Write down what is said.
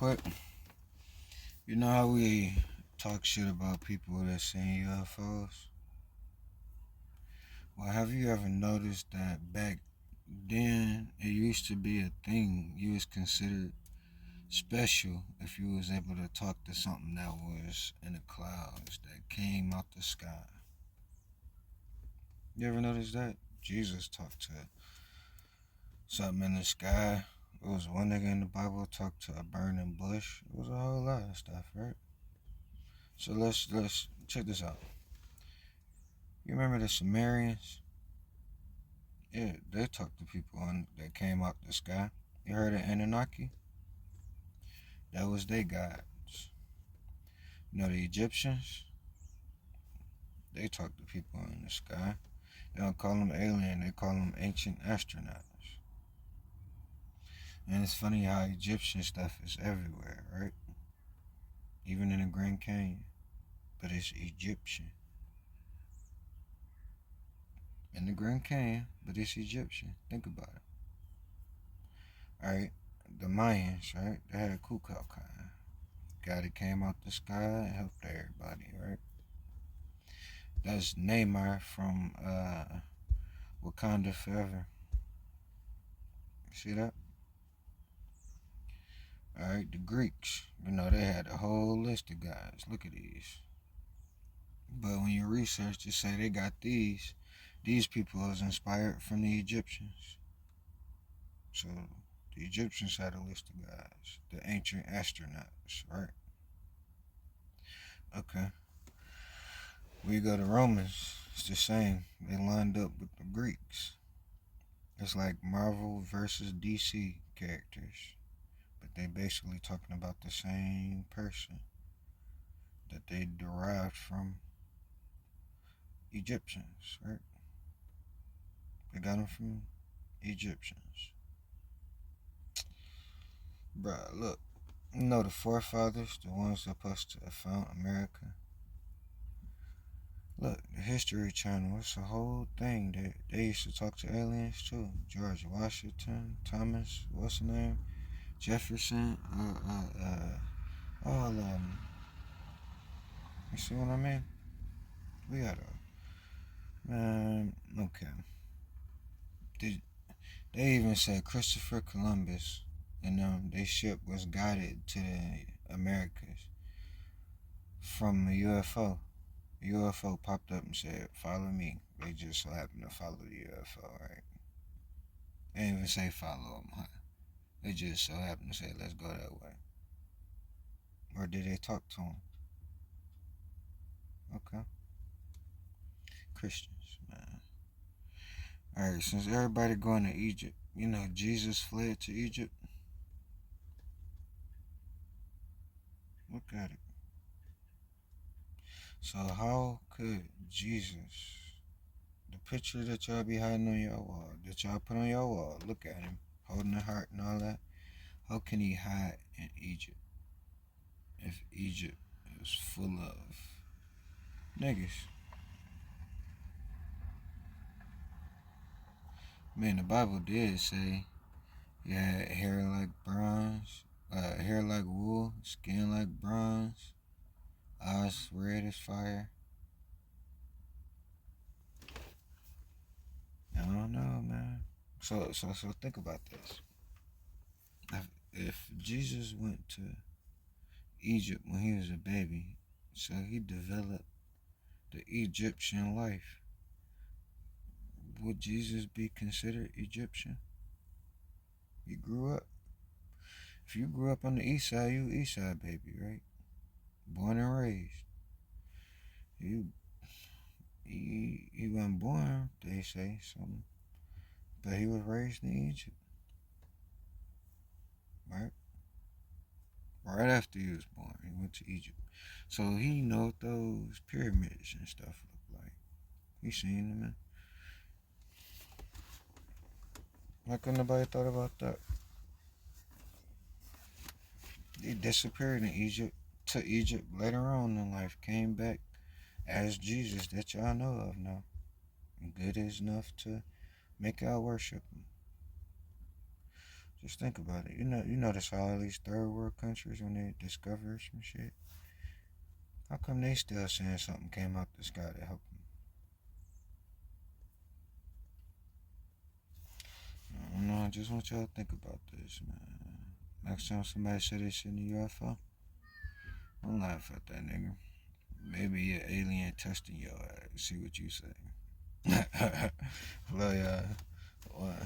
quick. You know how we talk shit about people that seen UFOs? Well, have you ever noticed that back then it used to be a thing? You was considered special if you was able to talk to something that was in the clouds that came out the sky. You ever notice that? Jesus talked to something in the sky. It was one nigga in the Bible talked to a burning bush. It was a whole lot of stuff, right? So let's check this out. You remember the Sumerians? Yeah, they talked to people that came out the sky. You heard of Anunnaki? That was their gods. You know the Egyptians? They talked to people in the sky. They don't call them alien, they call them ancient astronauts. And it's funny how Egyptian stuff is everywhere, right? Even in the Grand Canyon. But it's Egyptian. In the Grand Canyon, but it's Egyptian. Think about it. Alright? The Mayans, right? They had a Kukulkan. Guy that came out the sky and helped everybody, right? That's Neymar from Wakanda Forever. See that? Alright, the Greeks. You know, they had a whole list of guys. Look at these. But when you research, they say they got these people was inspired from the Egyptians. So the Egyptians had a list of guys, the ancient astronauts, right? Okay. We go to Romans, it's the same. They lined up with the Greeks. It's like Marvel versus DC characters, but they basically talking about the same person that they derived from Egyptians, right? They got them from Egyptians. Bruh, look, you know the forefathers, the ones supposed to have found America. Look, the History Channel, it's a whole thing. They used to talk to aliens too. George Washington, Thomas, what's the name? Jefferson, all of them. You see what I mean? We got man, okay. They, they even said Christopher Columbus and their ship was guided to the Americas from a UFO. A UFO popped up and said, "Follow me." They just so happened to follow the UFO, right? They didn't even say follow them, huh? They just so happened to say, "Let's go that way." Or did they talk to them? Okay. Christians, man. Alright, since everybody going to Egypt, you know, Jesus fled to Egypt. Look at it. So how could Jesus, the picture that y'all be hiding on your wall, that y'all put on your wall, look at him, holding the heart and all that, how can he hide in Egypt if Egypt is full of niggas? Man, the Bible did say he had hair like bronze, hair like wool, skin like bronze, eyes red as fire. I don't know, man. So think about this. If Jesus went to Egypt when he was a baby, so he developed the Egyptian life, would Jesus be considered Egyptian? He grew up. If you grew up on the east side, you east side baby, right? Born and raised. You he wasn't born, they say something, but he was raised in Egypt, right? Right after he was born, he went to Egypt, so he know what those pyramids and stuff look like. He seen them, man. How come nobody thought about that? He disappeared in Egypt, to Egypt later on in life, came back as Jesus that y'all know of now. Good enough to make y'all worship him. Just think about it. You notice how all these third world countries, when they discover some shit, how come they still saying something came out the sky to help them? I don't know. I just want y'all to think about this, man. Next time somebody say they seen a UFO, don't laugh at that nigga. Maybe an alien testing your ass. See what you say. Love y'all. Wow.